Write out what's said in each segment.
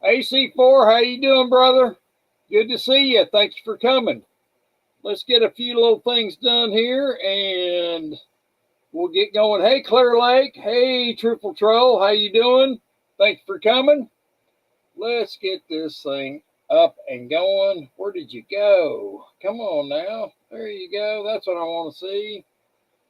AC4, how you doing, brother? Good to see you. Thanks for coming. Let's get a few little things done here, and we'll get going. Hey, Clear Lake. Hey, Truthful Troll. How you doing? Thanks for coming. Let's get this thing up and going. Where did you go? Come on now. There you go. That's what I want to see.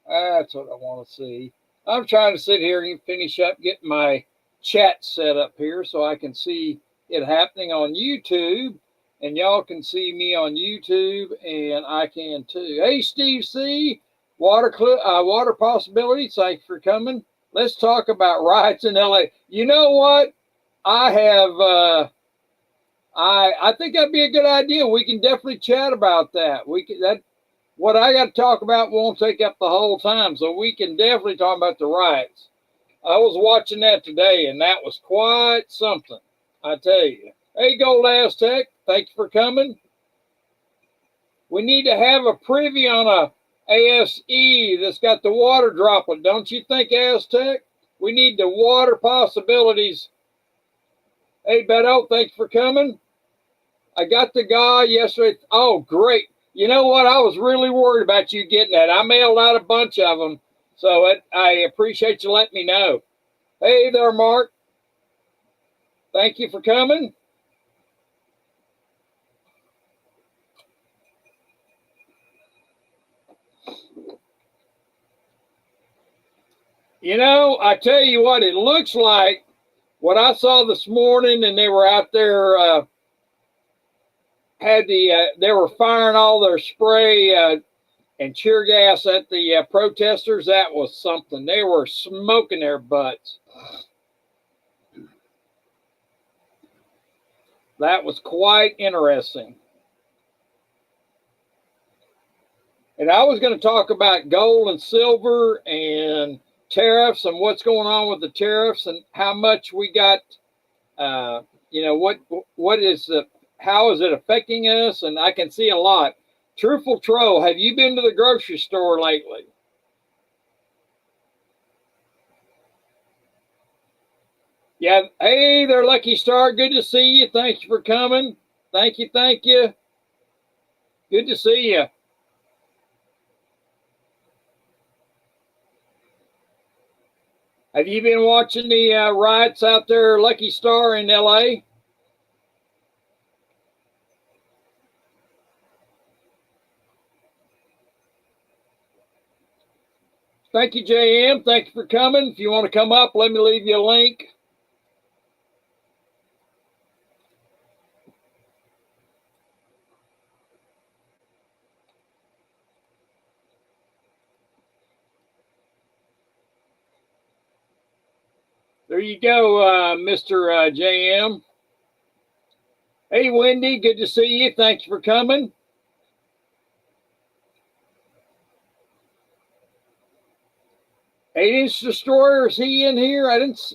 That's what I want to see. I'm trying to sit here and finish up getting my chat set up here so I can see it happening on YouTube, and y'all can see me on YouTube, and I can too. Hey, Steve C, water possibilities. Thanks for coming. Let's talk about riots in LA. You know what? I have. I think that'd be a good idea. We can definitely chat about that. What I got to talk about won't take up the whole time, so we can definitely talk about the riots. I was watching that today, and that was quite something, I tell you. Hey, Gold Aztec, thank you for coming. We need to have a preview on a ASE that's got the water droplet, don't you think, Aztec? We need the water possibilities. Hey, Beto, thanks for coming. I got the guy yesterday. Oh, great. You know what? I was really worried about you getting that. I mailed out a bunch of them. So I appreciate you letting me know. Hey there, Mark. Thank you for coming. You know, I tell you what, it looks like what I saw this morning, and they were out there, they were firing all their spray and tear gas at the protesters. That was something. They were smoking their butts. That was quite interesting. And I was going to talk about gold and silver and tariffs and what's going on with the tariffs and how much we got, how is it affecting us? And I can see a lot. Truthful Troll, have you been to the grocery store lately? Yeah. Hey there, Lucky Star. Good to see you. Thank you for coming. Thank you. Thank you. Good to see you. Have you been watching the riots out there, Lucky Star, in LA? Thank you, JM. Thank you for coming. If you want to come up, let me leave you a link. There you go, Mr. JM. Hey, Wendy, good to see you. Thank you for coming. Eight-inch Destroyer, is he in here?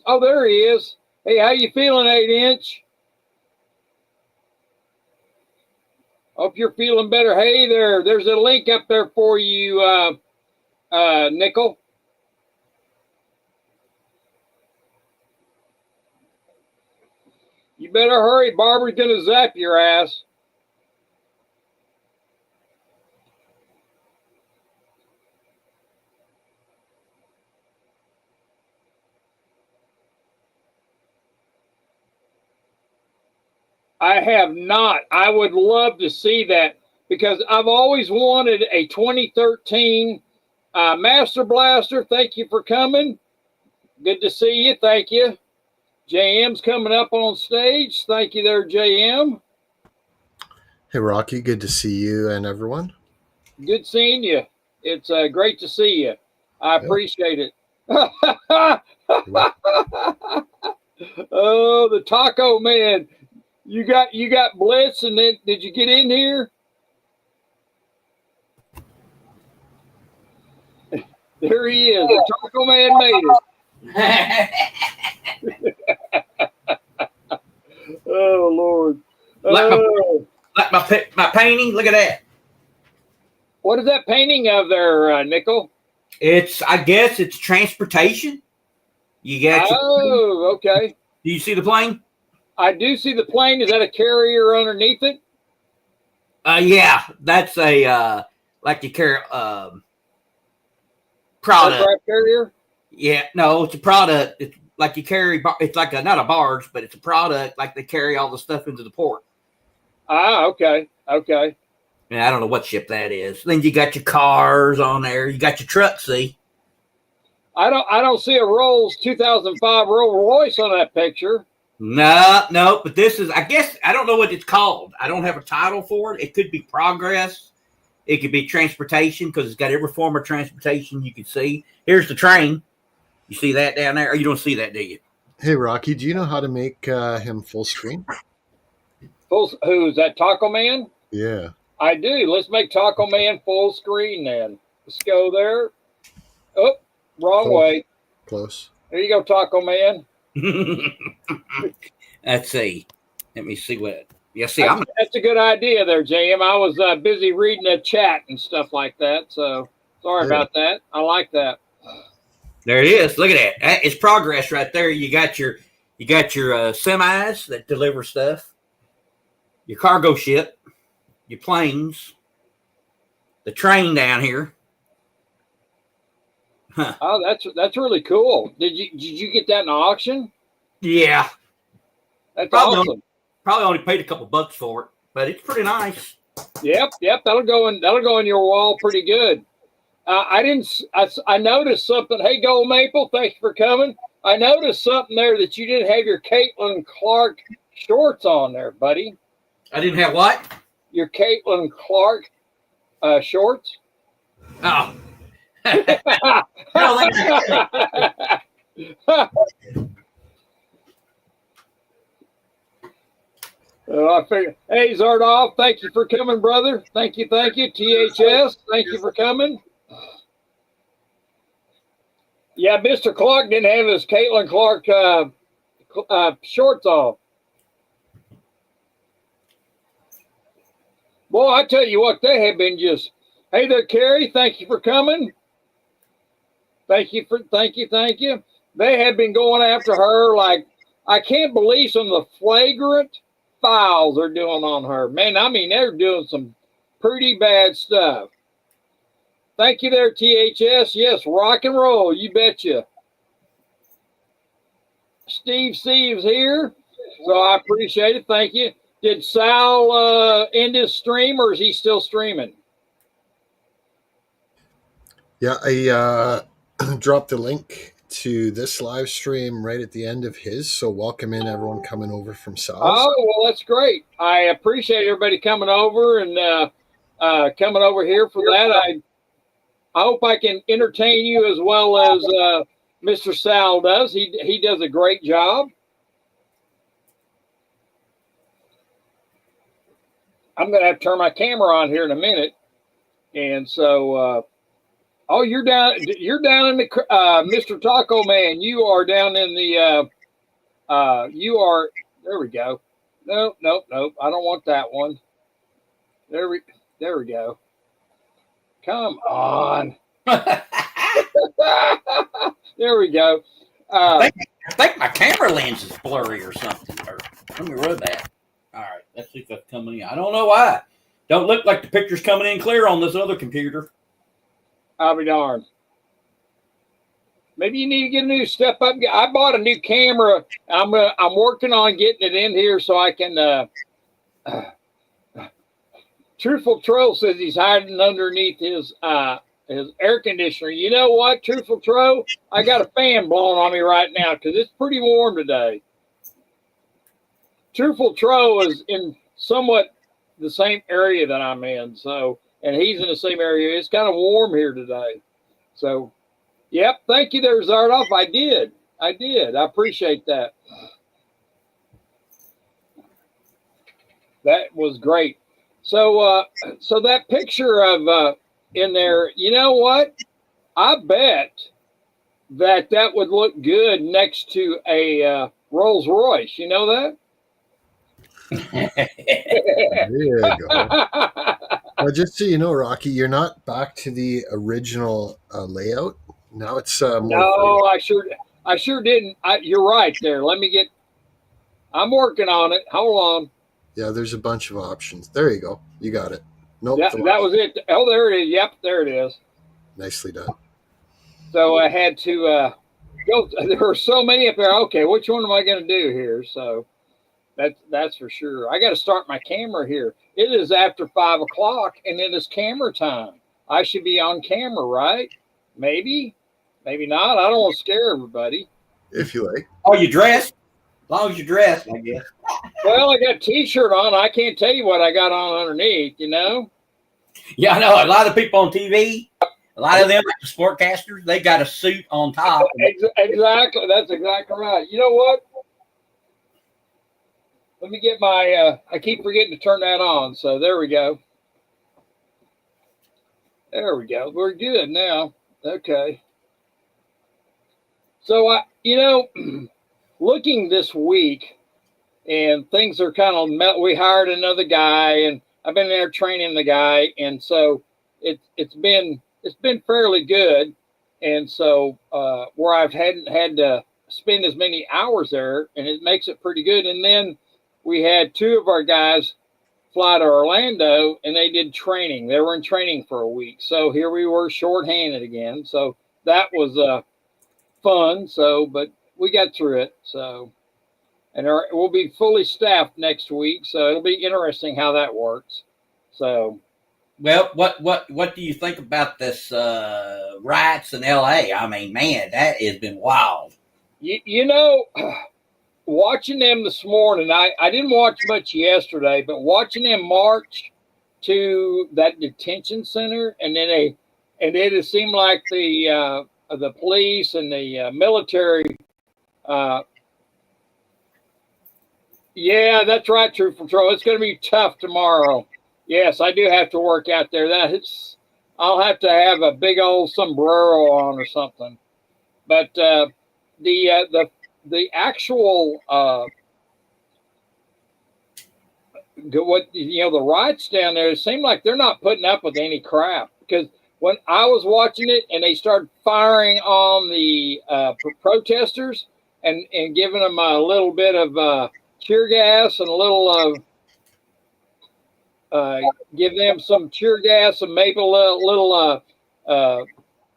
Oh, there he is. Hey, how you feeling, 8-inch? Hope you're feeling better. Hey there, there's a link up there for you, Nickel. You better hurry. Barbara's going to zap your ass. I have not. I would love to see that because I've always wanted a 2013 Master Blaster. Thank you for coming. Good to see you. Thank you. JM's coming up on stage. Thank you there, JM. Hey, Rocky. Good to see you and everyone. Good seeing you. It's great to see you. I appreciate it. Oh, the taco man. You got Blitz, and then did you get in here? There he is. The taco man made it. Oh Lord! Like my painting. Look at that. What is that painting of there, Nickel? I guess it's transportation. You got. Oh, okay. Do you see the plane? I do see the plane. Is that a carrier underneath it? Yeah, that's a like you carry product. Aircraft carrier? Yeah, no, it's a product. It's like you carry. It's like not a barge, but it's a product. Like they carry all the stuff into the port. Ah, okay, okay. And I don't know what ship that is. Then you got your cars on there. You got your truck. See, I don't see a Rolls 2005 Rolls Royce on that picture. no. But this is. I guess I don't know what it's called. I don't have a title for it. It could be Progress. It could be transportation because it's got every form of transportation you can see. Here's the train. You see that down there? Or you don't see that, do you? Hey, Rocky, do you know how to make him full screen? Who's that, Taco Man? Yeah. I do. Let's make Taco Man full screen then. Let's go there. Oh, wrong way. Close. There you go, Taco Man. Let's see. Let me see what. Yeah, see, that's a good idea there, JM. I was busy reading the chat and stuff like that, so sorry about that. I like that. There it is. Look at that. It's Progress right there. You got your semis that deliver stuff, your cargo ship, your planes, the train down here. Huh. Oh, that's really cool. Did you get that in auction? Yeah, that's awesome. Probably only paid a couple bucks for it, but it's pretty nice. Yep. That'll go in your wall pretty good. I noticed something. Hey, Gold Maple, thanks for coming. I noticed something there that you didn't have your Caitlin Clark shorts on there, buddy. I didn't have what? Your Caitlin Clark shorts. Oh. I figured. Hey, Zardoff, thank you for coming, brother. Thank you. THS, thank you for coming. Yeah, Mr. Clark didn't have his Caitlin Clark shorts on. Boy, I tell you what, they have been just. Hey there, Carrie. Thank you for coming. Thank you. They have been going after her like I can't believe some of the flagrant files they're doing on her. Man, I mean, they're doing some pretty bad stuff. Thank you there, THS. Yes, rock and roll. You betcha. Steve Steve's here, so I appreciate it. Thank you. Did Sal end his stream, or is he still streaming? Yeah, I dropped the link to this live stream right at the end of his. So welcome in everyone coming over from Sal's. Oh, well, that's great. I appreciate everybody coming over and coming over here for that. I hope I can entertain you as well as Mr. Sal does. He does a great job. I'm going to have to turn my camera on here in a minute. And so, oh, you're down in the, Mr. Taco Man, you are down in the, there we go. Nope. I don't want that one. There we go. Come on. There we go. I think my camera lens is blurry or something. Let me rub that. All right, let's see if that's coming in. I don't know why. Don't look like the picture's coming in clear on this other computer. I'll be darned. Maybe you need to get a new step up. I bought a new camera. I'm working on getting it in here so I can. Truthful Troll says he's hiding underneath his air conditioner. You know what, Truthful Troll? I got a fan blowing on me right now because it's pretty warm today. Truthful Troll is in somewhat the same area that I'm in, so and he's in the same area. It's kind of warm here today. So, yep, thank you there, Zardoff. I did. I appreciate that. That was great. So, so that picture of in there, you know what? I bet that would look good next to a Rolls Royce. You know that? There you go. Well, just so you know, Rocky, you're not back to the original layout. Now it's more. No, I sure didn't. You're right there. Let me get. I'm working on it. Hold on. Yeah, there's a bunch of options. There you go. You got it. Nope. That was it. Oh, there it is. Yep, there it is. Nicely done. So I had to go. There were so many up there. Okay, which one am I going to do here? So that's for sure. I got to start my camera here. It is after 5 o'clock, and it is camera time. I should be on camera, right? Maybe, maybe not. I don't want to scare everybody. If you like. Oh, you dressed? As long as you're dressed, I guess. Well, I got a T-shirt on. I can't tell you what I got on underneath, you know? Yeah, I know. A lot of people on TV, a lot of them, like the sportcasters, they got a suit on top. Exactly. That's exactly right. You know what? Let me get my, I keep forgetting to turn that on. So there we go. There we go. We're good now. Okay. So, looking this week, and things are kind of we hired another guy, and I've been there training the guy, and so it's been fairly good, and so where I've hadn't had to spend as many hours there, and it makes it pretty good. And then we had 2 of our guys fly to Orlando, and they did training. They were in training for a week, so here we were shorthanded again. So that was fun. So, but we got through it. So, and we'll be fully staffed next week. So it'll be interesting how that works. So, well, what do you think about this riots in L.A.? I mean, man, that has been wild. Watching them this morning, I didn't watch much yesterday, but watching them march to that detention center, and then it seemed like the police and the military. Yeah, that's right, Troop Patrol. It's going to be tough tomorrow. Yes, I do have to work out there. I'll have to have a big old sombrero on or something. But the actual the riots down there, it seemed like they're not putting up with any crap, because when I was watching it and they started firing on the protesters and giving them a little bit of tear gas and a little give them some tear gas and maybe a little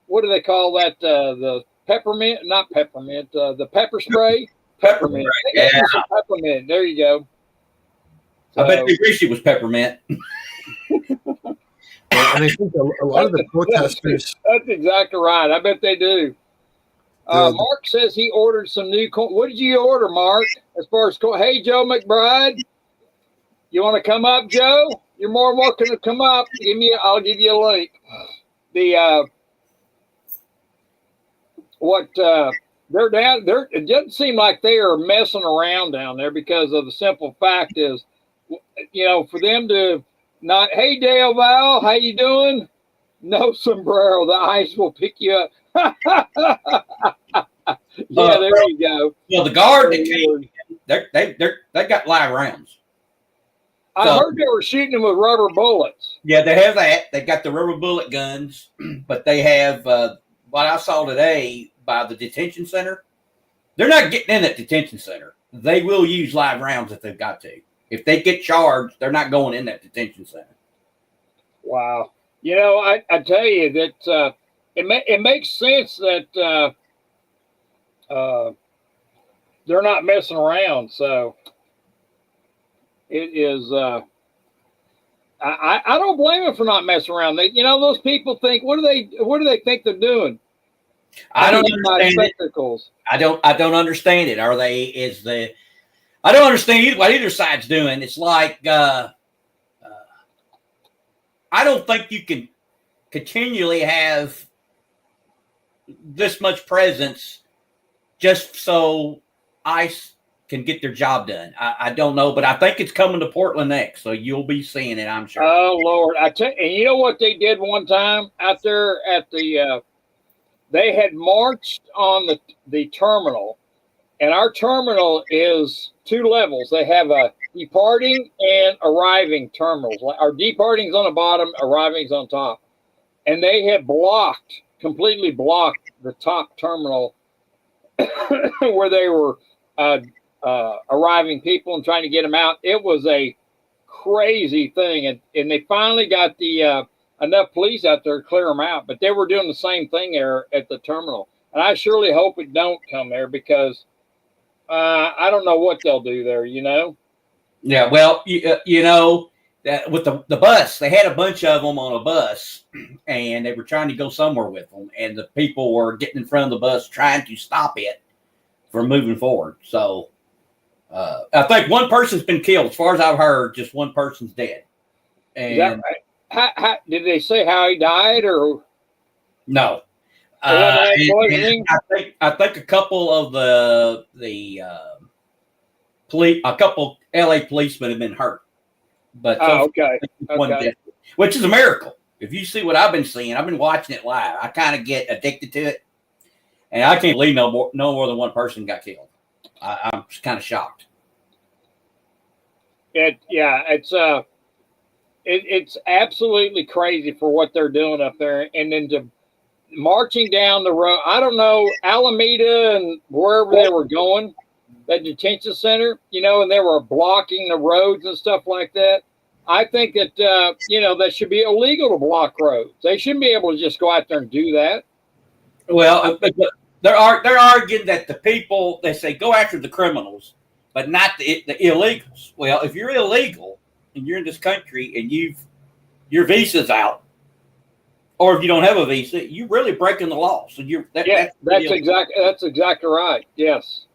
what do they call that, the peppermint, not peppermint, the pepper spray. Peppermint. Yeah. Peppermint. There you go. So, I bet they wish it was peppermint. And I think a lot of the protesters. That's exactly right. I bet they do. Mark says he ordered some new. What did you order, Mark? As far as hey, Joe McBride, you want to come up, Joe? You're more than welcome to come up. I'll give you a link. They're down there. It doesn't seem like they are messing around down there, because of the simple fact is, for them to not, hey, Dale Val, how you doing? No sombrero. The ice will pick you up. Yeah, there you go. Well, the guard that came, they got live rounds. I heard they were shooting them with rubber bullets. Yeah, they have that. They got the rubber bullet guns, but they have what I saw today by the detention center. They're not getting in that detention center. They will use live rounds if they've got to. If they get charged, they're not going in that detention center. Wow. I tell you that it makes sense that they're not messing around. So it is. I don't blame them for not messing around. Those people think, what do they think they're doing? I don't understand spectacles. I don't understand it. I don't understand what either side's doing. It's like I don't think you can continually have this much presence just so ICE can get their job done. I don't know, but I think it's coming to Portland next, so you'll be seeing it, I'm sure. Oh Lord, and you know what they did one time out there at the they had marched on the terminal, and our terminal is 2 levels. They have a departing and arriving terminals. Our departing's on the bottom, arriving's on top. And they had completely blocked the top terminal where they were arriving people and trying to get them out. It was a crazy thing, and they finally got the enough police out there to clear them out. But they were doing the same thing there at the terminal, and I surely hope it don't come there because I don't know what they'll do there. You know? Yeah. Well, you know that with the bus, they had a bunch of them on a bus, and they were trying to go somewhere with them, and the people were getting in front of the bus trying to stop it from moving forward. So. I think one person's been killed. As far as I've heard, just one person's dead. And is that right? How, did they say how he died or no? I think a couple of the police, a couple LA policemen have been hurt. But okay. Dead, which is a miracle. If you see what I've been seeing, I've been watching it live. I kind of get addicted to it, and I can't believe no more than one person got killed. I'm kind of shocked. It's absolutely crazy for what they're doing up there, and then to marching down the road. I don't know, Alameda and wherever they were going, that detention center, you know, and they were blocking the roads and stuff like that. I think that that should be illegal to block roads. They shouldn't be able to just go out there and do that. Well, they're arguing that the people, they say go after the criminals, but not the illegals. Well, if you're illegal and you're in this country and your visa's out, or if you don't have a visa, you're really breaking the law. So that's exactly right. Yes,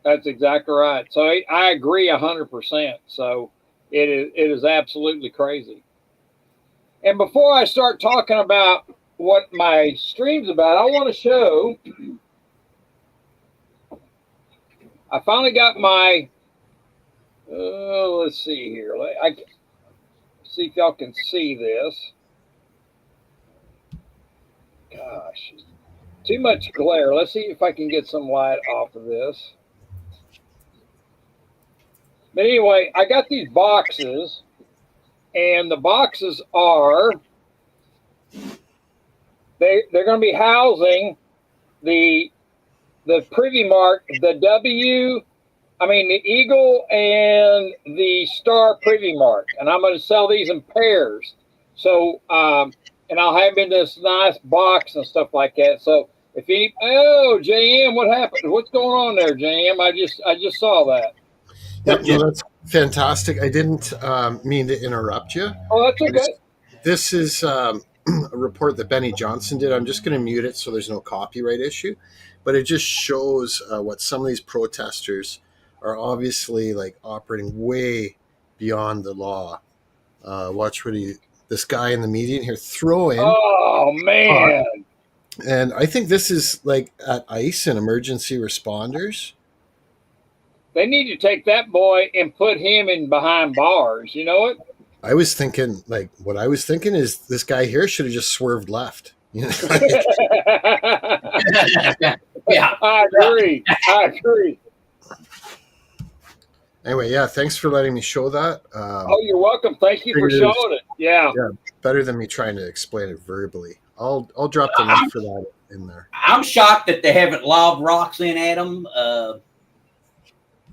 that's exactly right. So I agree 100%. So it is absolutely crazy. And before I start talking about what my stream's about, I want to show. I finally got my. Let's see here. I see if y'all can see this. Gosh, too much glare. Let's see if I can get some light off of this. But anyway, I got these boxes, and the boxes are. They're going to be housing the privy mark, the eagle and the star privy mark, and I'm going to sell these in pairs. So, and I'll have them in this nice box and stuff like that. So, if any, JM, what happened? What's going on there, JM? I just saw that. Yep, no, that's fantastic. I didn't mean to interrupt you. Oh, that's okay. This is a report that Benny Johnson did. I'm just going to mute it so there's no copyright issue, but it just shows what some of these protesters are obviously like operating way beyond the law. Watch what this guy in the median here throwing. Oh man! And I think this is like at ICE and emergency responders. They need to take that boy and put him in behind bars. You know what? I was thinking, what I was thinking is this guy here should have just swerved left. You know? Yeah, I agree. Anyway, yeah, thanks for letting me show that. You're welcome. Thank you for showing it. Yeah, better than me trying to explain it verbally. I'll drop the link for that in there. I'm shocked that they haven't lobbed rocks in at them.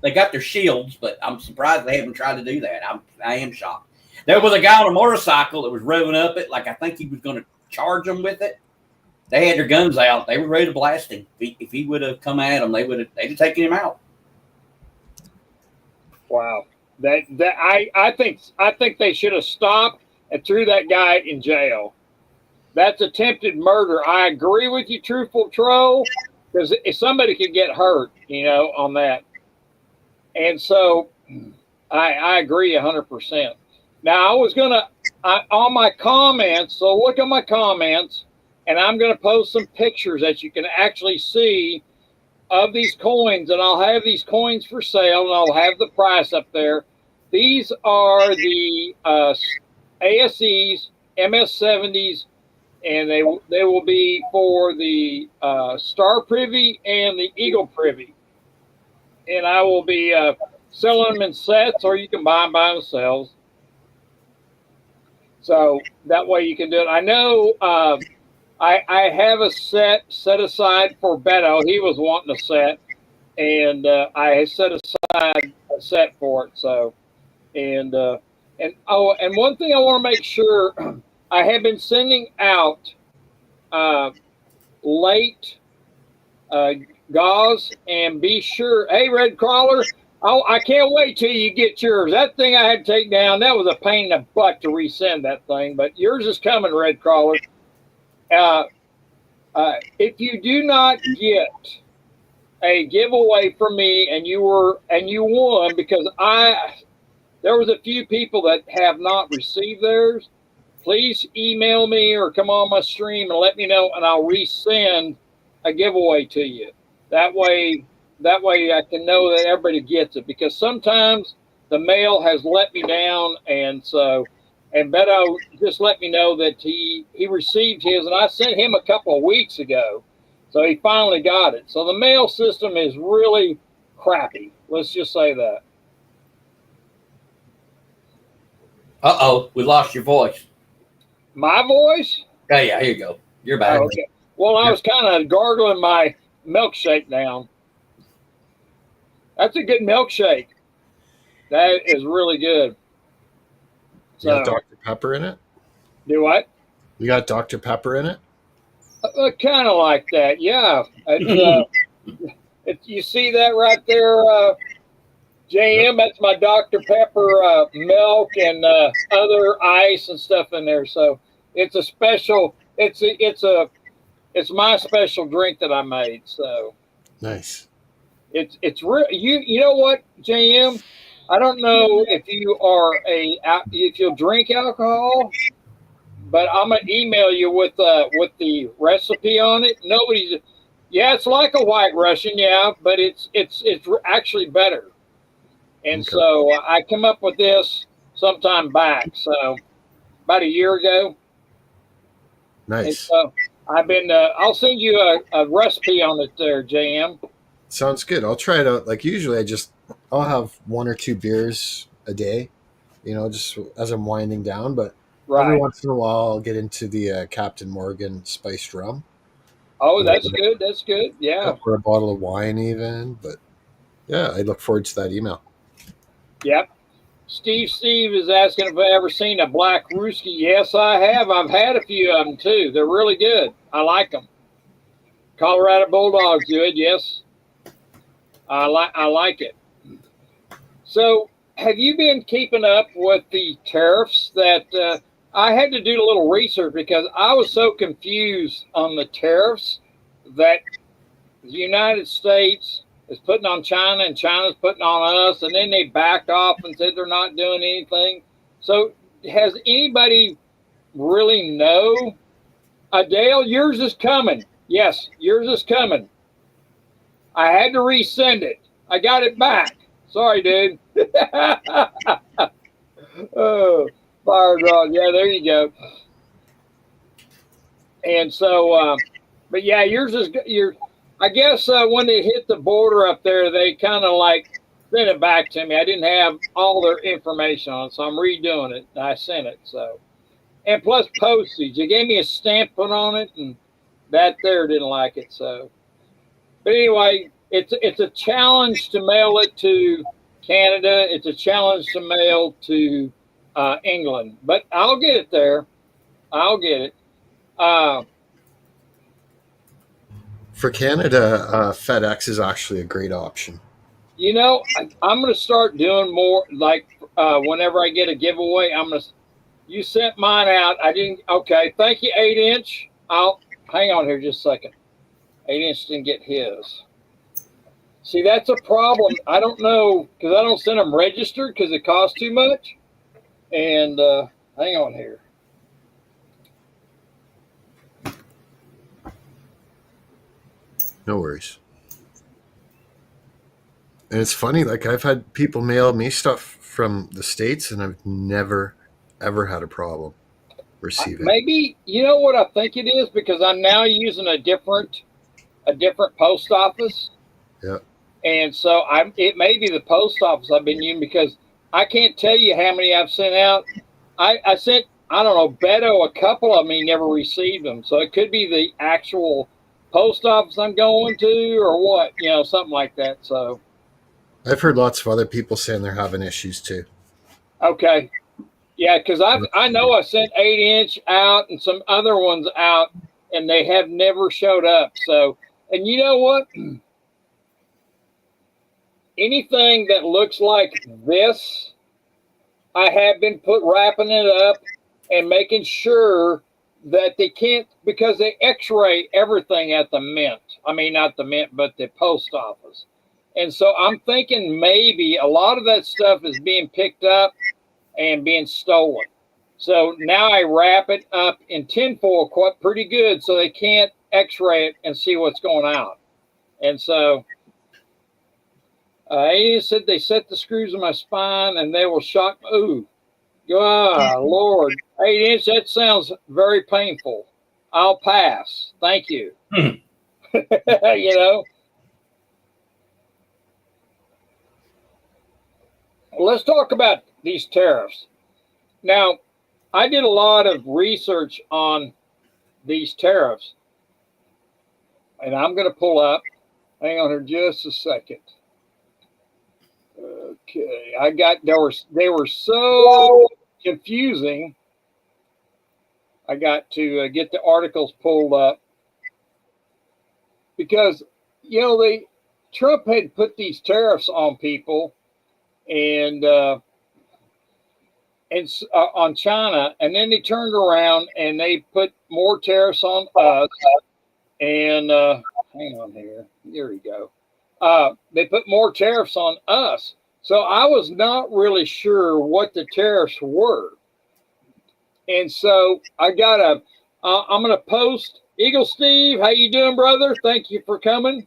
They got their shields, but I'm surprised they haven't tried to do that. I am shocked. There was a guy on a motorcycle that was revving up it, like I think he was going to charge them with it. They had their guns out. They were ready to blast him. If he would have come at them, they'd have taken him out. Wow. I think they should have stopped and threw that guy in jail. That's attempted murder. I agree with you, Truthful Troll, because if somebody could get hurt, on that. And so I agree 100%. Now, I was going to, on my comments, so look at my comments, and I'm going to post some pictures that you can actually see of these coins, and I'll have these coins for sale, and I'll have the price up there. These are the ASEs, MS-70s, and they will be for the Star Privy and the Eagle Privy. And I will be selling them in sets, or you can buy them by themselves. So that way you can do it. I know I have a set aside for Beto. He was wanting a set. and I had set aside a set for it. So, and one thing I want to make sure, I have been sending out late gauze, and be sure, hey, Red Crawler, I can't wait till you get yours. That thing I had to take down, that was a pain in the butt to resend that thing, but yours is coming, Red Crawler. If you do not get a giveaway from me and you won, because there was a few people that have not received theirs, please email me or come on my stream and let me know, and I'll resend a giveaway to you. That way I can know that everybody gets it, because sometimes the mail has let me down, and Beto just let me know that he received his, and I sent him a couple of weeks ago, so he finally got it. So the mail system is really crappy. Let's just say that. Uh-oh, we lost your voice. My voice? Oh, yeah, here you go. You're back. Oh, okay. Well, I was kind of gargling my milkshake down. That's a good milkshake. That is really good. You got Dr. Pepper in it? Do what? You got Dr. Pepper in it? Kind of like that, yeah. You see that right there, JM? That's my Dr. Pepper milk and other ice and stuff in there. So it's a special. It's my special drink that I made. So nice. It's real. You know what, JM? I don't know if you'll drink alcohol, but I'm gonna email you with the recipe on it. Yeah, it's like a White Russian, yeah, but it's actually better. And okay. So I come up with this sometime back, so about a year ago. Nice. And so I'll send you a recipe on it there, JM. Sounds good. I'll try it out. Like usually I'll have 1 or 2 beers a day, just as I'm winding down. But every once in a while I'll get into the Captain Morgan spiced rum. Oh, that's good. That's good. Yeah. Or a bottle of wine even. But yeah, I look forward to that email. Yep. Steve is asking if I ever seen a black Ruski. Yes, I have. I've had a few of them too. They're really good. I like them. Colorado Bulldogs good. Yes. I like it. So, have you been keeping up with the tariffs? That I had to do a little research because I was so confused on the tariffs that the United States is putting on China and China's putting on us, and then they backed off and said they're not doing anything. So, has anybody really know? Adele, yours is coming. Yes, yours is coming. I had to resend it. I got it back. Sorry, dude. Oh, fire dog. Yeah, there you go. And so, but yeah, yours is I guess when they hit the border up there, they kind of like sent it back to me. I didn't have all their information on it, so I'm redoing it. I sent it. So, and plus postage. They gave me a stamp put on it, and that there didn't like it. So. But anyway, it's a challenge to mail it to Canada. It's a challenge to mail to England. But I'll get it there. I'll get it. For Canada, FedEx is actually a great option. I'm going to start doing more. Like whenever I get a giveaway, you sent mine out. I didn't. Okay. Thank you, 8-inch. I'll hang on here just a second. 8-inch didn't get his. See, that's a problem. I don't know, because I don't send them registered because it costs too much. And hang on here. No worries. And it's funny, like I've had people mail me stuff from the States, and I've never, ever had a problem receiving. Maybe, you know what I think it is? Because I'm now using a different post office. Yeah. And so it may be the post office I've been using, because I can't tell you how many I've sent out. I sent, I don't know, Beto a couple of them, he never received them. So it could be the actual post office I'm going to or what, something like that. So, I've heard lots of other people saying they're having issues too. okay. Yeah, because I know I sent 8-inch out and some other ones out, and they have never showed up. So, and you know what? Anything that looks like this, I have been wrapping it up and making sure that they can't, because they X-ray everything at the mint. I mean, not the mint, but the post office. And so I'm thinking maybe a lot of that stuff is being picked up and being stolen. So now I wrap it up in tinfoil quite pretty good so they can't X-ray it and see what's going out. And so Aiden said they set the screws in my spine and they will shock. Ooh, Lord, 8-inch. That sounds very painful. I'll pass. Thank you. You know. Let's talk about these tariffs. Now, I did a lot of research on these tariffs, and I'm going to pull up. Hang on here just a second. Okay, they were so confusing. I got to get the articles pulled up because Trump had put these tariffs on people and on China, and then they turned around and they put more tariffs on us. And hang on here, there we go. They put more tariffs on us. So I was not really sure what the tariffs were. And so I'm going to post. Eagle Steve, how you doing, brother? Thank you for coming.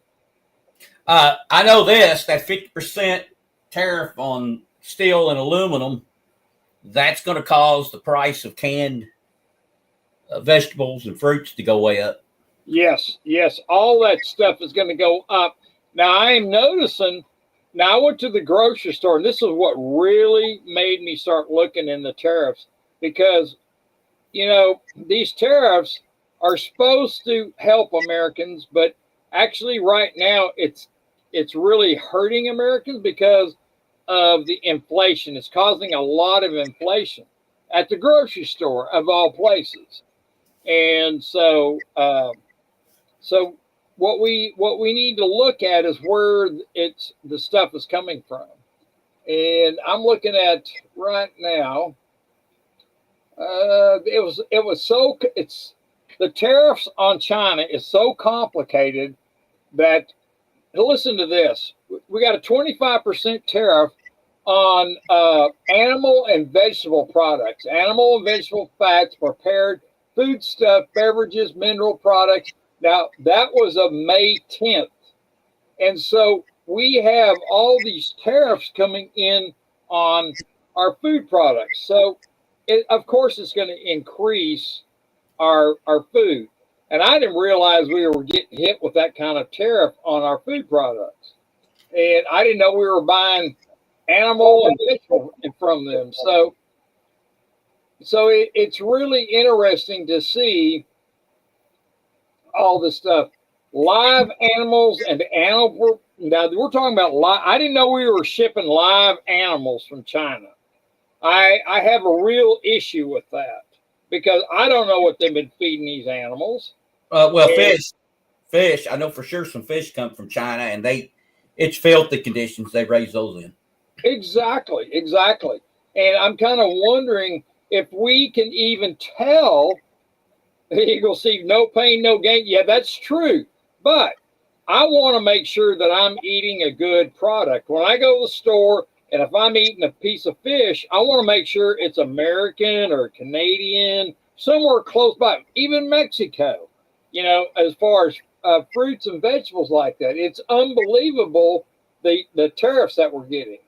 I know this, that 50% tariff on steel and aluminum, that's going to cause the price of canned vegetables and fruits to go way up. Yes. All that stuff is going to go up. Now, I am noticing, now I went to the grocery store, and this is what really made me start looking in the tariffs, because, these tariffs are supposed to help Americans, but actually right now it's really hurting Americans because of the inflation. It's causing a lot of inflation at the grocery store, of all places. And so what we need to look at is where the stuff is coming from. And I'm looking at right now. The tariffs on China is so complicated that, listen to this. We got a 25% tariff on animal and vegetable products, animal and vegetable fats, prepared foodstuff, beverages, mineral products. Now, that was of May 10th. And so we have all these tariffs coming in on our food products. So, of course, it's going to increase our food. And I didn't realize we were getting hit with that kind of tariff on our food products. And I didn't know we were buying animal and vegetable from them. So it's really interesting to see all this stuff. Live animals and animal. Now, we're talking about live. I didn't know we were shipping live animals from China. I have a real issue with that because I don't know what they've been feeding these animals. Fish. I know for sure some fish come from China, and it's filthy conditions they raise those in. Exactly. And I'm kind of wondering if we can even tell. Eagle see no pain, no gain. Yeah, that's true. But I want to make sure that I'm eating a good product. When I go to the store, and if I'm eating a piece of fish, I want to make sure it's American or Canadian, somewhere close by, even Mexico, as far as fruits and vegetables like that. It's unbelievable the tariffs that we're getting.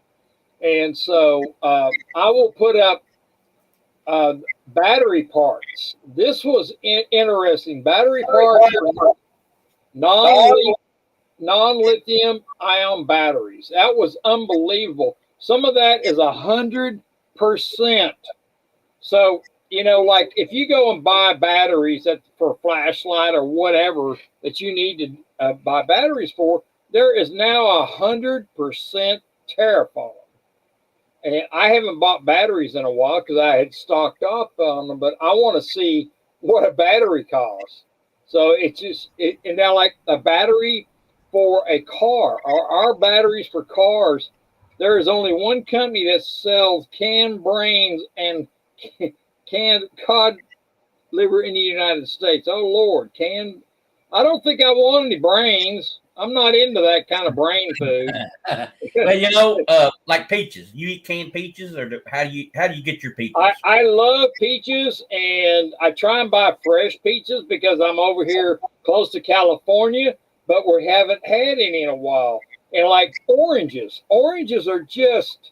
And so I will put up battery parts. This was interesting. Battery parts for non-lithium ion batteries. That was unbelievable. Some of that is 100%. So, like if you go and buy batteries for a flashlight or whatever that you need to buy batteries for, there is now 100% tariff on them. And I haven't bought batteries in a while because I had stocked up on them, but I want to see what a battery costs. So and now like a battery for a car, or our batteries for cars, there is only one company that sells canned brains and canned cod liver in the United States. Oh Lord, I don't think I want any brains. I'm not into that kind of brain food. Well, like peaches. You eat canned peaches, or how do you get your peaches? I love peaches, and I try and buy fresh peaches because I'm over here close to California, but we haven't had any in a while. And like oranges are just,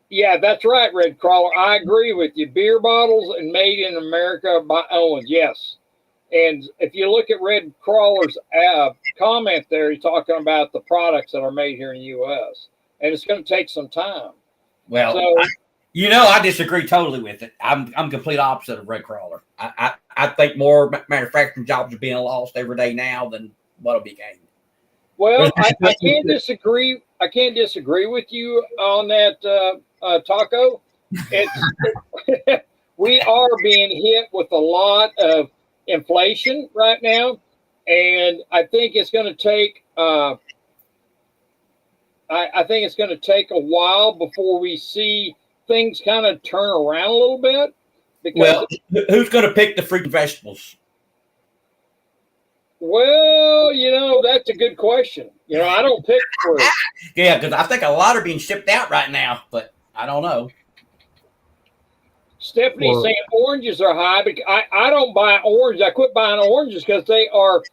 yeah, that's right, Red Crawler. I agree with you. Beer bottles and made in America by Owens, yes. And if you look at Red Crawler's comment there, he's talking about the products that are made here in the U.S. And it's going to take some time. Well, so, I disagree totally with it. I'm complete opposite of Red Crawler. I think more manufacturing jobs are being lost every day now than what'll be gained. Well, I can't disagree. I can't disagree with you on that, Taco. We are being hit with a lot of inflation right now, and I think it's going to take. I think it's going to take a while before we see things kind of turn around a little bit. Well, who's going to pick the fruit and vegetables? Well, that's a good question. I don't pick fruit. Yeah, because I think a lot are being shipped out right now, but I don't know. Stephanie's saying oranges are high, but I don't buy oranges. I quit buying oranges because they are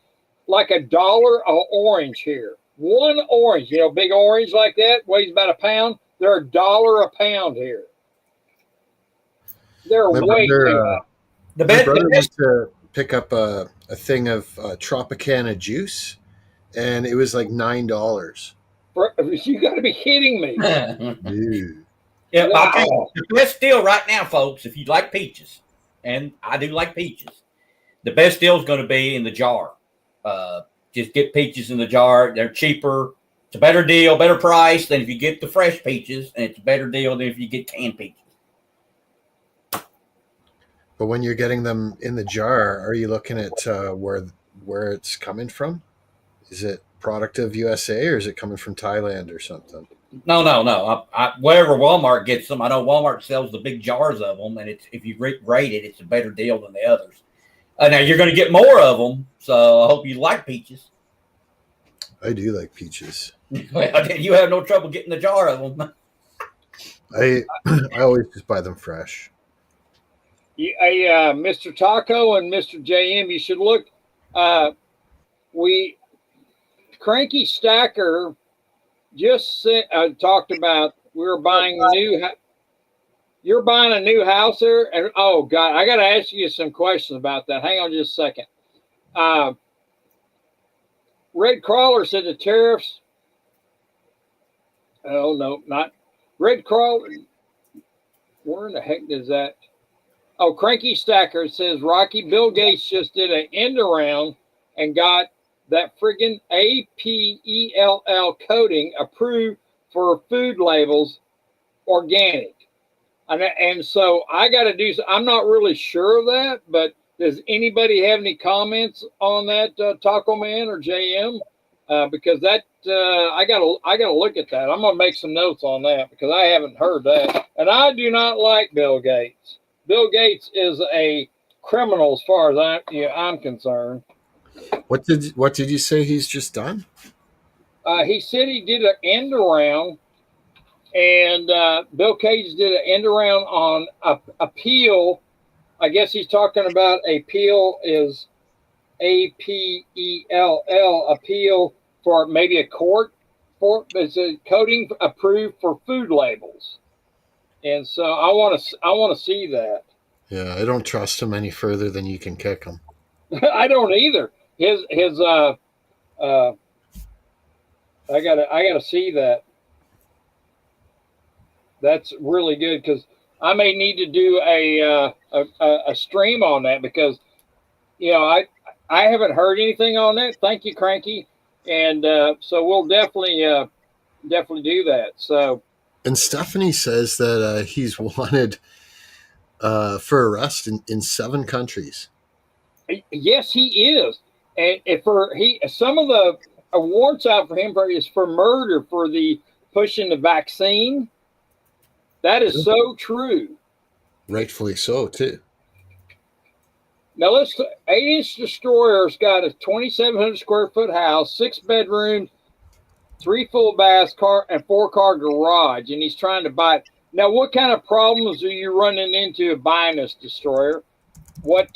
like $1 an orange here. One orange, big orange like that, weighs about a pound. They're $1 a pound here. They're way too high. My brother used to pick up a thing of Tropicana juice, and it was like $9. You got to be kidding me. Dude. Yeah, wow. The best deal right now, folks, if you like peaches, and I do like peaches, the best deal is going to be in the jar. Just get peaches in the jar. They're cheaper. It's a better deal, better price than if you get the fresh peaches, and it's a better deal than if you get canned peaches. But when you're getting them in the jar, are you looking at where it's coming from? Is it product of USA, or is it coming from Thailand or something? No. Wherever Walmart gets them, I know Walmart sells the big jars of them, and if you rate it, it's a better deal than the others. Now you're going to get more of them, so I hope you like peaches. I do like peaches. Well, you have no trouble getting the jar of them. I always just buy them fresh. Mr. Taco and Mr. JM, you should look. Cranky Stacker just talked about we were buying You're buying a new house there, and oh God, I got to ask you some questions about that. Hang on just a second. Red Crawler said the tariffs. Oh no, not Red Crawler. Where in the heck is that? Oh, Cranky Stacker says Rocky Bill Gates just did an end around and got that friggin' APELL coating approved for food labels organic. And so I got to do. I'm not really sure of that, but does anybody have any comments on that, Taco Man or JM? Because that I gotta look at that. I'm gonna make some notes on that because I haven't heard that, and I do not like Bill Gates. Bill Gates is a criminal as far as I'm concerned. What did you say he's just done? He said he did an end around, and Bill Gates did an end around on appeal. I guess he's talking about appeal is APELL, appeal for maybe a court for it's a coating approved for food labels. And so I want to see that. Yeah, I don't trust him any further than you can kick him. I don't either. I gotta see that. That's really good because I may need to do a stream on that because I haven't heard anything on that. Thank you, Cranky, and so we'll definitely do that. So. And Stephanie says that he's wanted for arrest in 7 countries. Yes, he is, and some of the warrants out for him is for murder for the pushing the vaccine. That is so true. Rightfully so too. Now 8-inch Destroyer's got a 2,700 square foot house, 6 bedrooms, 3 full baths, and 4-car garage, and he's trying to buy it. Now, what kind of problems are you running into buying this Destroyer? What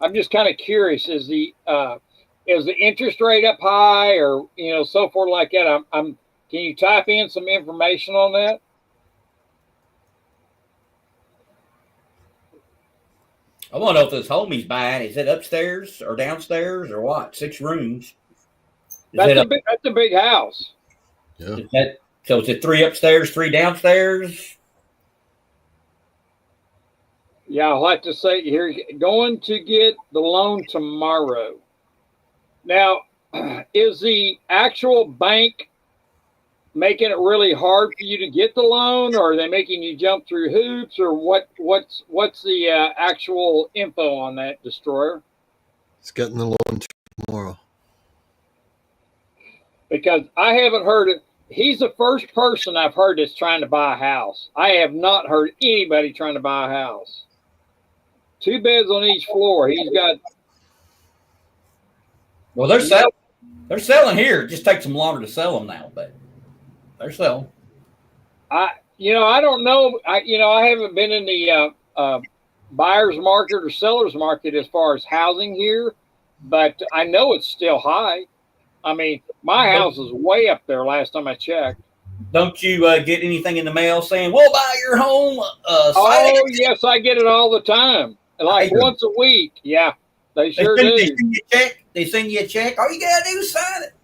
I'm just kind of curious. Is the interest rate up high, or so forth like that? Can you type in some information on that? I want to know if this home he's buying, is it upstairs or downstairs or what? 6 rooms. That's a big house. Yeah. So is it 3 upstairs, 3 downstairs? Yeah, I'll have to say here, going to get the loan tomorrow. Now, is the actual bank making it really hard for you to get the loan, or are they making you jump through hoops, or what's the actual info on that Destroyer? It's getting the loan tomorrow. Because I haven't heard it. He's the first person I've heard that's trying to buy a house. I have not heard anybody trying to buy a house. 2 beds on each floor. He's got. Well, they're selling. They're selling here. It just takes them longer to sell them now, but they're selling. I don't know. I haven't been in the buyer's market or seller's market as far as housing here, but I know it's still high. I mean, my house is way up there last time I checked. Don't you get anything in the mail saying, we'll buy your home? Oh, yes, I get it all the time. Like once a week. Yeah, they sure do. They send you a check. They send you a check. All you got to do is sign it.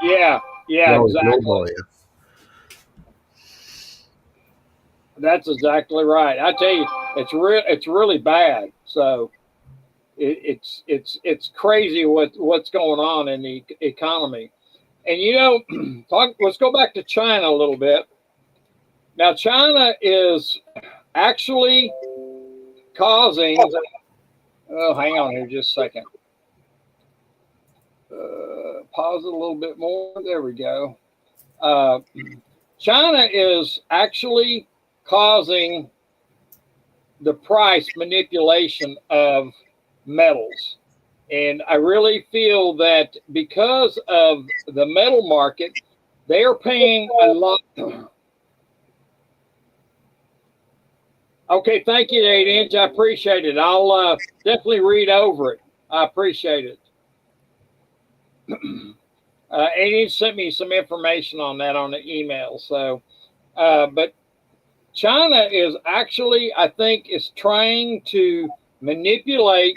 Yeah, exactly. That's exactly right. I tell you, it's really bad. So it's crazy what's going on in the economy. And let's go back to China a little bit. Now, China is actually causing. Oh, hang on here just a second. Pause it a little bit more. There we go. China is actually causing the price manipulation of metals. And I really feel that because of the metal market, they are paying a lot. Okay, thank you, 8-inch. I appreciate it. I'll definitely read over it. I appreciate it. 8-inch sent me some information on that on the email. So, but China is actually, I think, is trying to manipulate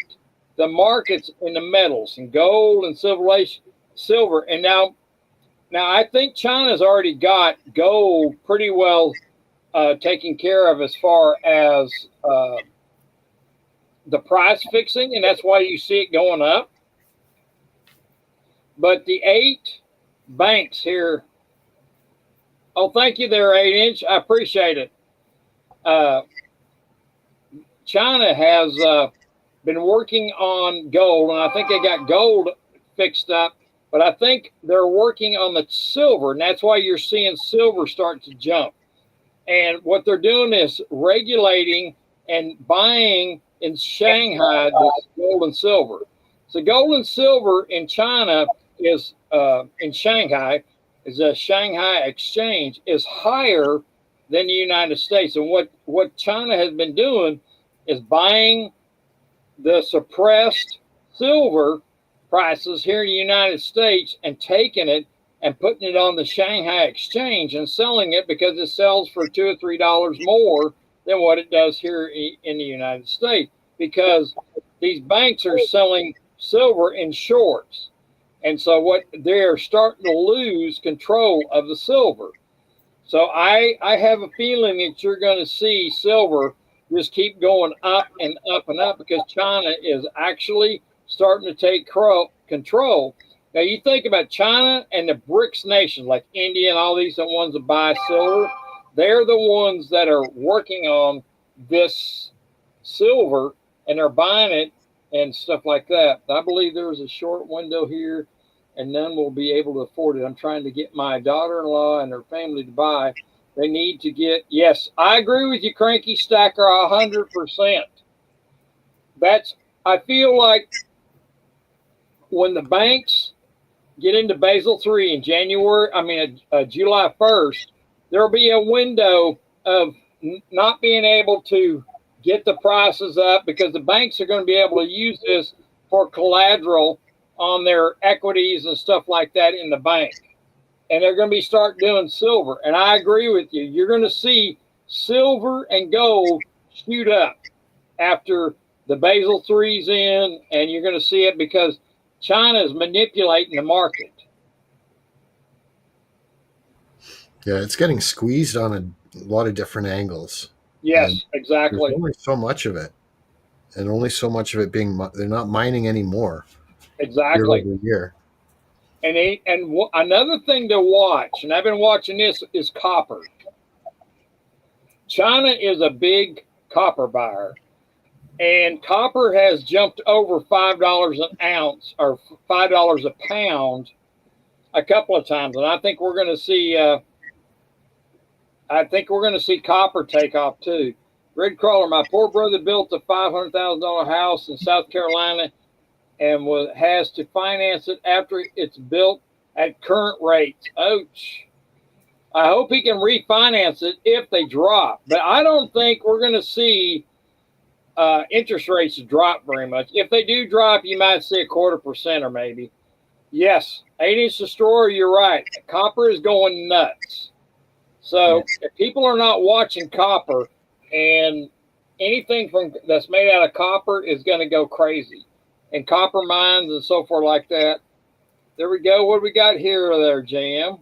the markets in the metals and gold and silver. And now I think China's already got gold pretty well taken care of as far as the price fixing, and that's why you see it going up. But the 8 banks here, oh, thank you there, 8-inch. I appreciate it. China has been working on gold, and I think they got gold fixed up, but I think they're working on the silver, and that's why you're seeing silver start to jump. And what they're doing is regulating and buying in Shanghai this gold and silver. So gold and silver in China is in Shanghai, is a Shanghai exchange, is higher than the United States. And what China has been doing is buying the suppressed silver prices here in the United States and taking it and putting it on the Shanghai exchange and selling it because it sells for $2 or $3 more than what it does here in the United States, because these banks are selling silver in shorts. And so what they're starting to lose control of the silver. So I have a feeling that you're going to see silver just keep going up and up and up because China is actually starting to take control. Now you think about China and the BRICS nations like India and all these are the ones that buy silver. They're the ones that are working on this silver and they're buying it and stuff like that. I believe there's a short window here and none will be able to afford it. I'm trying to get my daughter-in-law and her family to buy. They need to get, yes, I agree with you, Cranky Stacker, 100%. I feel like when the banks get into Basel III in July 1st, there'll be a window of not being able to get the prices up because the banks are going to be able to use this for collateral on their equities and stuff like that in the bank. And they're going to be start doing silver. And I agree with you. You're going to see silver and gold shoot up after the Basel III's in, and you're going to see it because China is manipulating the market. Yeah, it's getting squeezed on a lot of different angles. Yes, and exactly. There's only so much of it, and only so much of it being they're not mining anymore. Exactly. Year over year. And another thing to watch, and I've been watching this, is copper. China is a big copper buyer, and copper has jumped over $5 an ounce or $5 a pound a couple of times, and I think we're going to see. I think we're going to see copper take off too. Red Crawler, my poor brother built a $500,000 house in South Carolina and has to finance it after it's built at current rates. Ouch. I hope he can refinance it if they drop. But I don't think we're going to see interest rates drop very much. If they do drop, you might see 0.25% or maybe. Yes, 8-inch destroyer, you're right. Copper is going nuts. So if people are not watching copper, and anything that's made out of copper is going to go crazy. And copper mines and so forth like that. There we go. What do we got here or there, JM?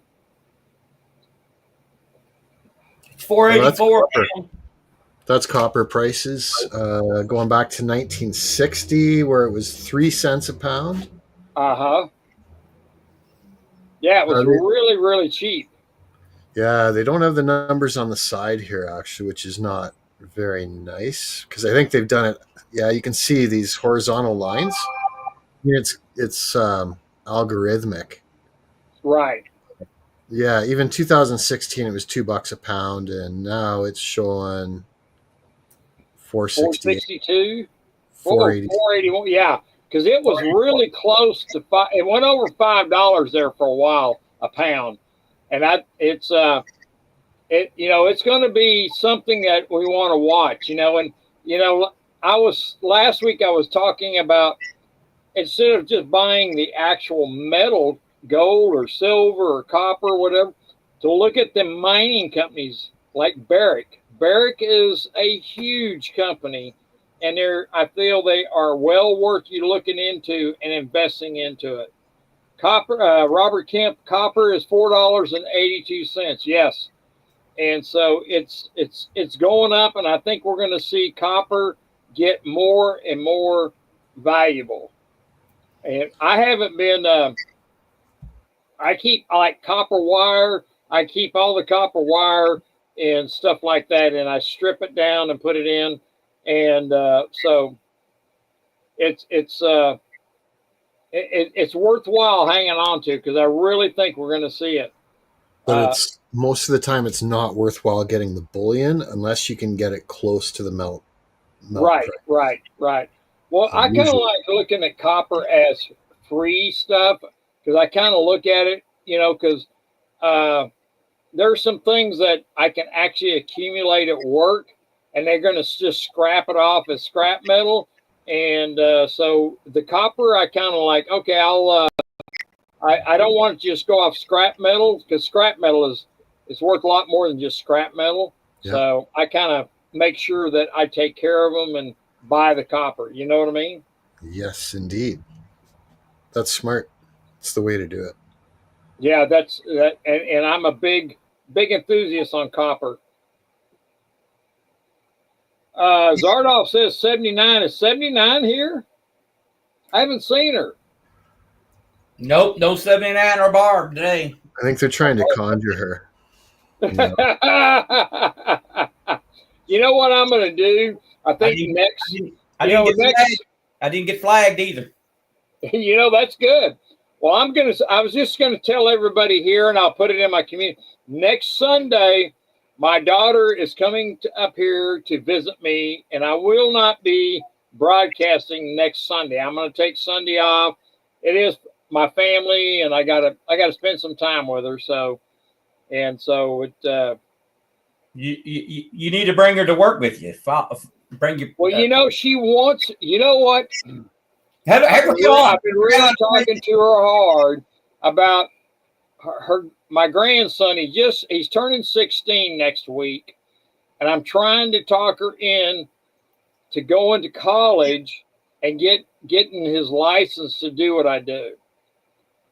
484. That's copper prices going back to 1960, where it was 3 cents a pound. Yeah, it was really, really cheap. Yeah, they don't have the numbers on the side here, actually, which is not very nice because I think they've done it. Yeah, you can see these horizontal lines. It's algorithmic. Right. Yeah, even 2016 it was $2 a pound, and now it's showing 462, 480. 481. Yeah, because it was really close to five. It went over $5 there for a while a pound, and it's going to be something that we want to watch. And last week I was talking about instead of just buying the actual metal, gold or silver or copper or whatever, to look at the mining companies like Barrick. Barrick is a huge company, and I feel they are well worth you looking into and investing into it. Copper, Robert Kemp, copper is $4.82. Yes, and so it's going up, and I think we're going to see copper get more and more valuable. And I haven't been. I keep like copper wire. I keep all the copper wire and stuff like that, and I strip it down and put it in, and so it's worthwhile hanging on to because I really think we're going to see it. But it's most of the time it's not worthwhile getting the bullion unless you can get it close to the melt right, price. right. Well, I kind of like looking at copper as free stuff because I kind of look at it, because there's some things that I can actually accumulate at work, and they're going to just scrap it off as scrap metal. And so the copper, I kind of like, okay, I don't want to just go off scrap metal because scrap metal is worth a lot more than just scrap metal. Yeah. So I kind of make sure that I take care of them and buy the copper. You know what I mean? Yes, indeed. That's smart. It's the way to do it. Yeah, that's that. And I'm a big big enthusiast on copper. Zardoff says 79. Is 79 here? I haven't seen her. Nope, no 79 or Barb today. I think they're trying to conjure her. Yeah. You know what I'm going to do? I think next. I didn't get flagged either. You know, that's good. Well, I was just going to tell everybody here, and I'll put it in my community. Next Sunday, my daughter is coming up here to visit me, and I will not be broadcasting next Sunday. I'm going to take Sunday off. It is my family, and I gotta spend some time with her. So it. You need to bring her to work with you. Bring you. Well, you know, she wants. You know what? I've been really talking to her hard about my grandson. He's turning 16 next week, and I'm trying to talk her in to going to college and getting his license to do what I do.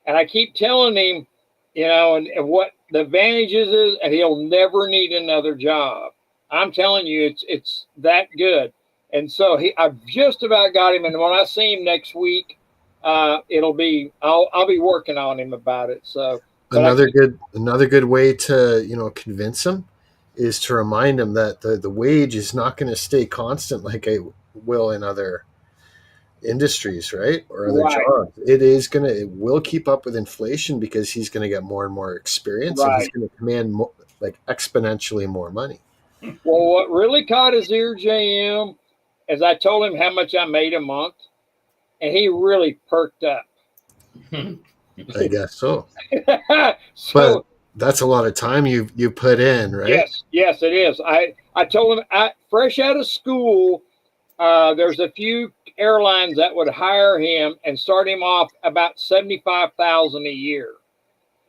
And I keep telling him, you know, and what the advantages is, and he'll never need another job. I'm telling you, it's that good. And so I've just about got him. And when I see him next week, I'll be working on him about it. So another good way to, you know, convince him is to remind him that the wage is not going to stay constant like it will in other industries, right? Or other jobs. It will keep up with inflation because he's going to get more and more experience, and he's going to command exponentially more money. Well, what really caught his ear, JM, is I told him how much I made a month, and he really perked up. I guess so. But that's a lot of time you put in, right? Yes, it is. I told him, fresh out of school, there's a few airlines that would hire him and start him off about $75,000 a year,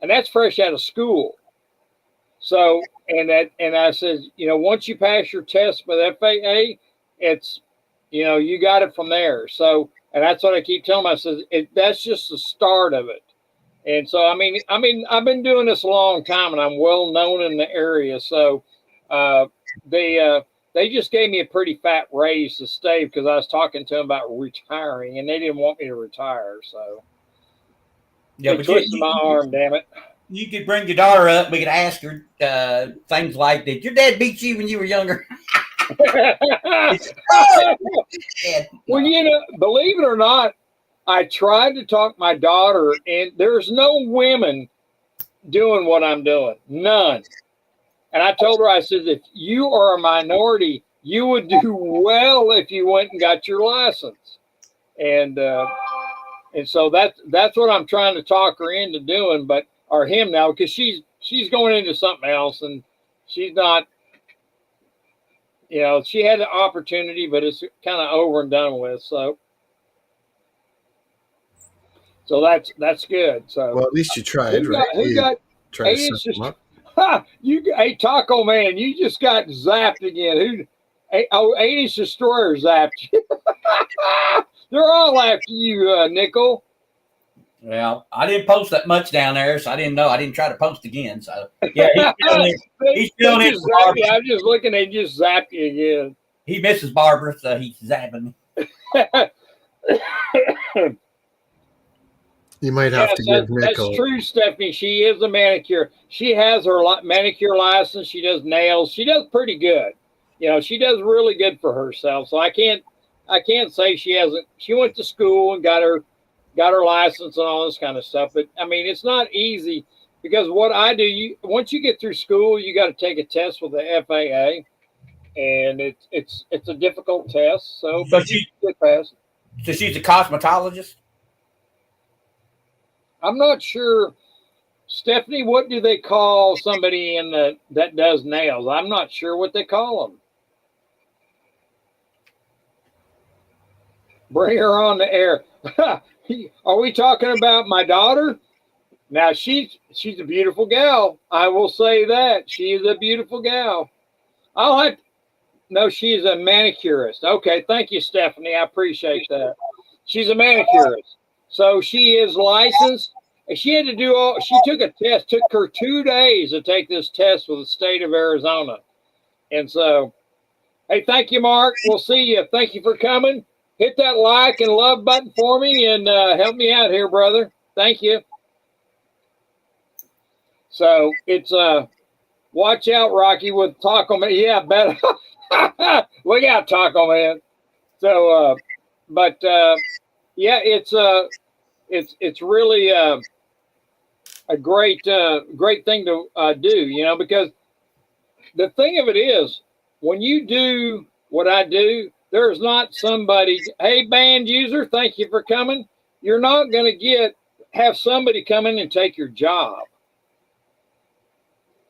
and that's fresh out of school. So, and I said, you know, once you pass your test with FAA, it's, you know, you got it from there. So, and that's what I keep telling him. I said, that's just the start of it. And so, I mean, I've been doing this a long time, and I'm well known in the area. So, they just gave me a pretty fat raise to stay because I was talking to them about retiring, and they didn't want me to retire. So, yeah, they twisted my arm, damn it. You could bring your daughter up. We could ask her things like, "Did your dad beat you when you were younger?" Well, you know, believe it or not, I tried to talk my daughter, and there's no women doing what I'm doing. None. And I told her, I said, if you are a minority, you would do well if you went and got your license. And so that's what I'm trying to talk her into doing, or him now, because she's going into something else, and she's not, you know, she had an opportunity, but it's kind of over and done with. So that's good. So, well, at least you tried, right? Who got try to set them up. Hey, Taco Man, you just got zapped again. 80's Destroyer zapped you. They're all after you, Nickel. Well, I didn't post that much down there, so I didn't know. I didn't try to post again. So, yeah, he's still in. I'm just looking, they just zapped you again. He misses Barbara, so he's zapping me. You might have to give Nickel. That's true, Stephanie. She is a manicure. She has her manicure license. She does nails. She does pretty good. You know, she does really good for herself. So I can't say she hasn't. She went to school and got her license and all this kind of stuff. But I mean, it's not easy because what I do, once you get through school, you got to take a test with the FAA, and it's a difficult test. So, but you get past it. So she's a cosmetologist. I'm not sure, Stephanie. What do they call somebody that does nails? I'm not sure what they call them. Bring her on the air. Are we talking about my daughter? Now she's a beautiful gal. I will say that she is a beautiful gal. No, she's a manicurist. Okay, thank you, Stephanie. I appreciate that. She's a manicurist. So she is licensed And she had to do all. She took a test. Took her 2 days to take this test with the state of Arizona. And so, hey, thank you, Mark. We'll see you. Thank you for coming. Hit that like and love button for me and help me out here, brother. Thank you. So it's watch out, Rocky, with Taco Man. Yeah, better. We got Taco Man. So, yeah, it's really a great thing to do, because the thing of it is, when you do what I do, there's not somebody, hey, band user, thank you for coming. You're not going to have somebody come in and take your job.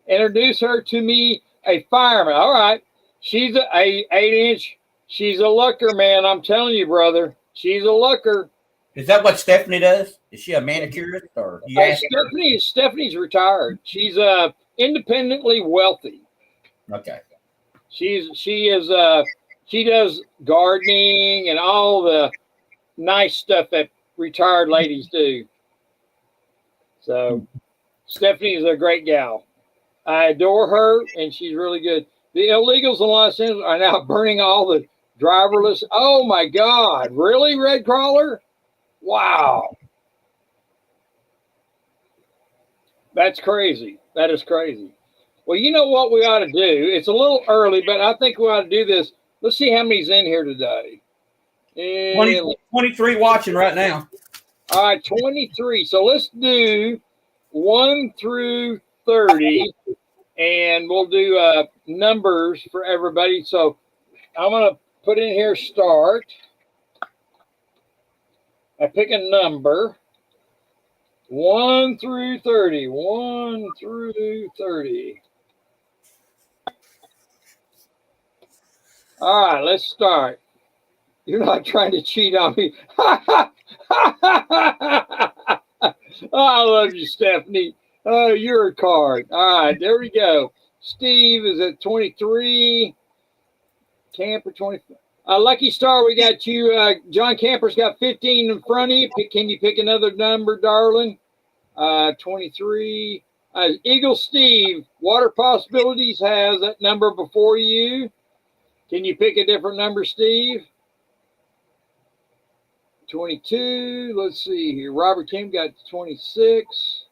Introduce her to me, a fireman. All right. She's a 8-inch. She's a looker, man. I'm telling you, brother. She's a looker. Is that what Stephanie does? Is she a manicurist or? Stephanie's retired. She's independently wealthy. Okay. She does gardening and all the nice stuff that retired ladies do. So Stephanie's a great gal. I adore her, and she's really good. The illegals in Los Angeles are now burning all the driverless. Oh my God! Really, Red Crawler? Wow, that's crazy. That is crazy. Well, you know what we ought to do? It's a little early, but I think we ought to do this. Let's see how many's in here today. 23 watching right now. All right, 23. So let's do 1 through 30, and we'll do numbers for everybody. So I'm going to put in here start. I pick a number. 1 through 30. 1 through 30. All right, let's start. You're not trying to cheat on me. Oh, I love you, Stephanie. Oh, you're a card. All right, there we go. Steve is at 23. Camper 24. Lucky Star, we got you. John Camper's got 15 in front of you. Can you pick another number, darling? 23. Eagle Steve, Water Possibilities has that number before you. Can you pick a different number, Steve? 22. Let's see here. Robert Kim got 26.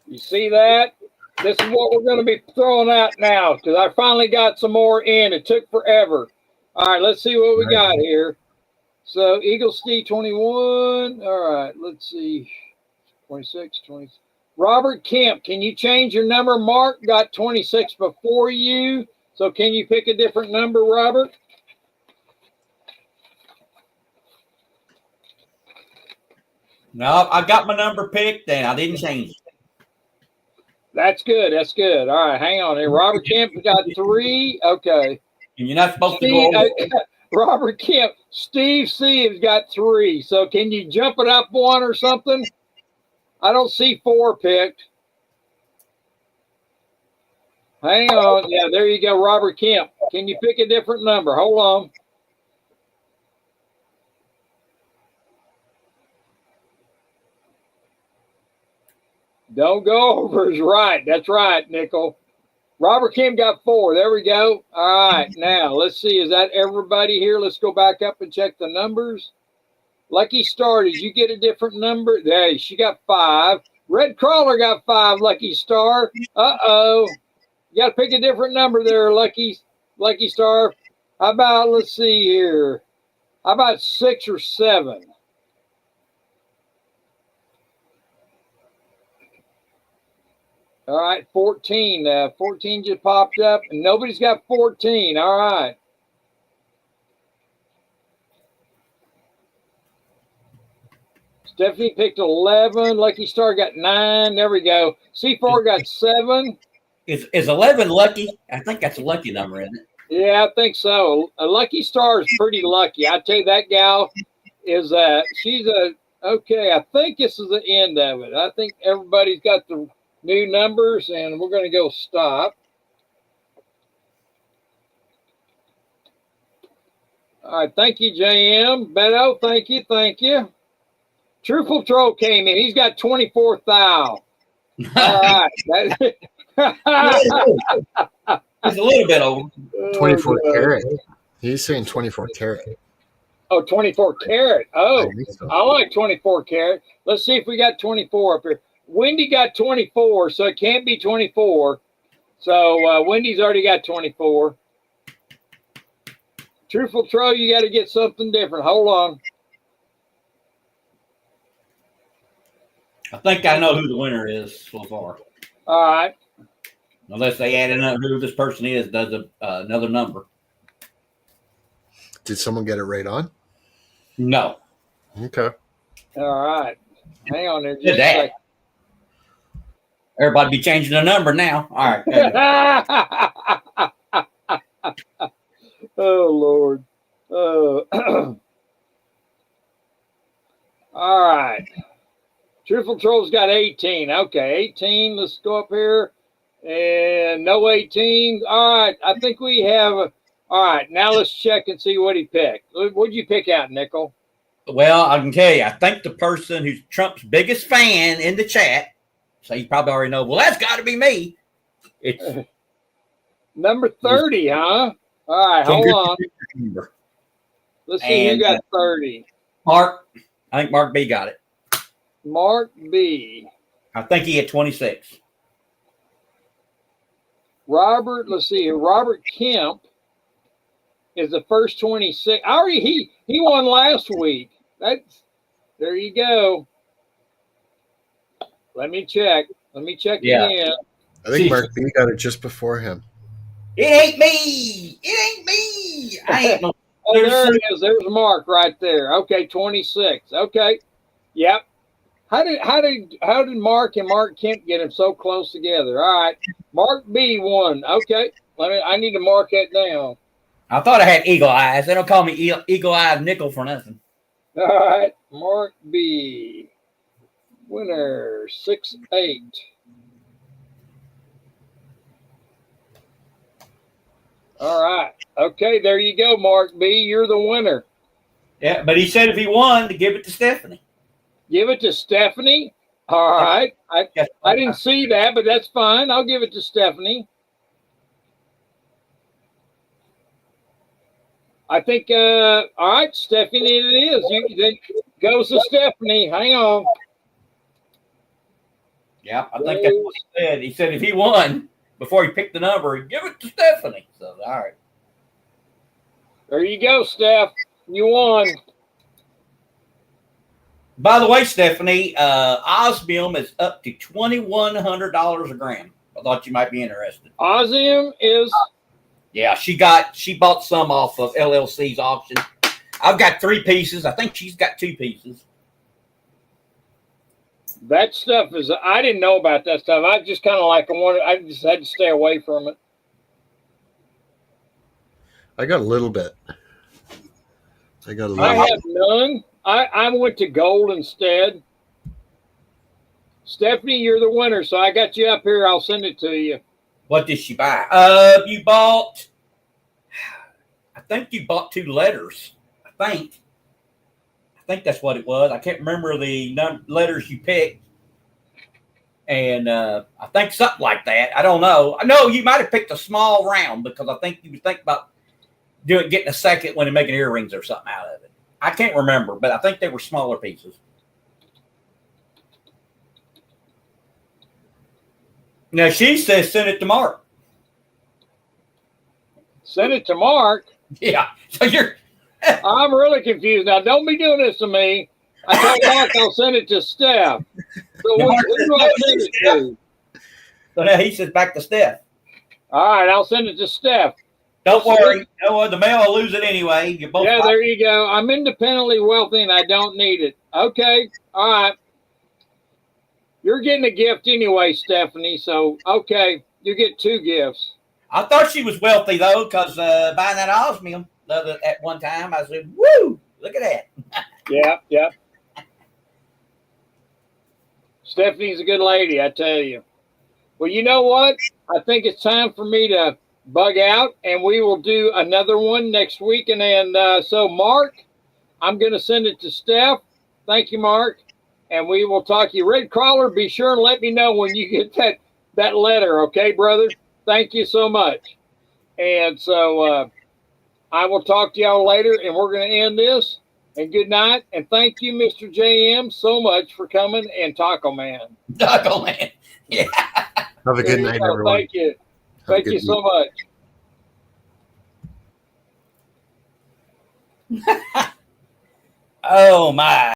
You see that? This is what we're going to be throwing out now because I finally got some more in. It took forever. All right, let's see what we got here. So Eagle Steve 21. All right, let's see. 26, 20. Robert Kemp, can you change your number? Mark got 26 before you. So can you pick a different number, Robert? No, I got my number picked and I didn't change it. That's good. That's good. All right, hang on here. Robert Kemp got 3. Okay. And you're not supposed to go over. Robert Kemp. Steve C has got 3. So can you jump it up 1 or something? I don't see 4 picked. Hang on. Yeah, there you go, Robert Kemp. Can you pick a different number? Hold on. Don't go over is right. That's right, Nickel. Robert Kim got 4. There we go. All right. Now, let's see. Is that everybody here? Let's go back up and check the numbers. Lucky Star, did you get a different number? There, she got 5. Red Crawler got 5, Lucky Star. Uh-oh. You got to pick a different number there, Lucky Star. How about, let's see here. How about 6 or 7? All right, 14. 14 just popped up, and nobody's got 14. All right. Stephanie picked 11. Lucky Star got 9. There we go. C4 got 7. Is 11 lucky? I think that's a lucky number, isn't it? Yeah, I think so. A Lucky Star is pretty lucky. I tell you, that gal is she's Okay, I think this is the end of it. I think everybody's got the new numbers, and we're going to go stop. All right, thank you, JM. Beto, thank you, thank you. Truthful Troll came in. He's got 24,000. All right. It's a little bit over. 24 carat. He's saying 24 carat. Oh, 24 carat. Oh, So. I like 24 carat. Let's see if we got 24 up here. Wendy got 24, so it can't be 24. So Wendy's already got 24. Truthful Troll, you got to get something different. Hold on. I think I know who the winner is so far. All right. Unless they add in who this person is, does another number. Did someone get it right on? No. Okay. All right. Hang on there. Just a second. Everybody be changing the number now. All right. Oh, Lord. All right. Truthful Troll's got 18. Okay, 18. Let's go up here. And no 18. All right. I think we have. All right. Now let's check and see what he picked. What'd you pick out, Nickel? Well, I can tell you, I think the person who's Trump's biggest fan in the chat, so you probably already know, well, that's got to be me. It's number 30, huh? All right, hold on. Let's see who got 30. Mark. I think Mark B got it. Mark B. I think he had 26. Robert, let's see here. Robert Kemp is the first 26. Already he won last week. There you go. Let me check again. I think Mark B got it just before him. It ain't me. It ain't me. I ain't no. Oh, there it is. There's Mark right there. Okay, 26. Okay. Yep. How did Mark and Mark Kemp get them so close together? All right. Mark B won. Okay. I need to mark that down. I thought I had eagle eyes. They don't call me eagle-eyed Nickel for nothing. All right. Mark B. Winner 6-8. All right. Okay, there you go, Mark B. You're the winner. Yeah, but he said if he won, to give it to Stephanie. Give it to Stephanie? All right. I didn't see that, but that's fine. I'll give it to Stephanie. I think, all right, Stephanie, it is. Then goes to Stephanie. Hang on. Yeah, I think that's what he said. He said if he won before he picked the number, give it to Stephanie. So, all right. There you go, Steph. You won. By the way, Stephanie, osmium is up to $2,100 a gram. I thought you might be interested. Osmium is? Yeah, she bought some off of LLC's auction. I've got 3 pieces. I think she's got 2 pieces. That stuff is, I didn't know about that stuff. I just kind of I just had to stay away from it. I got a little bit. I have none. I went to gold instead. Stephanie, you're the winner, so I got you up here. I'll send it to you. What did she buy? You bought, I think you bought 2 letters. I think that's what it was. I can't remember the letters you picked. And I think something like that. I don't know. I know you might have picked a small round because I think you would think about getting a second one and making earrings or something out of it. I can't remember, but I think they were smaller pieces. Now, she says send it to Mark. Send it to Mark? Yeah. So you're... I'm really confused. Now, don't be doing this to me. I told Mark I'll send it to Steph. So who do I send it to? So now he says back to Steph. All right, I'll send it to Steph. Don't worry. No, the mail will lose it anyway. You're both there you go. I'm independently wealthy and I don't need it. Okay. All right. You're getting a gift anyway, Stephanie. So, okay. You get 2 gifts. I thought she was wealthy, though, because buying that osmium at one time, I said, woo, look at that. Yeah. Stephanie's a good lady, I tell you. Well, you know what? I think it's time for me to bug out, and we will do another one next week. And so, Mark, I'm going to send it to Steph. Thank you, Mark. And we will talk to you. Red Crawler, be sure and let me know when you get that letter, okay, brother? Thank you so much. And so I will talk to y'all later, and we're going to end this. And good night. And thank you, Mr. JM, so much for coming and Taco Man. Taco Man. Yeah. Have a good night, everyone. Thank you. Have Thank you so much. Oh, my.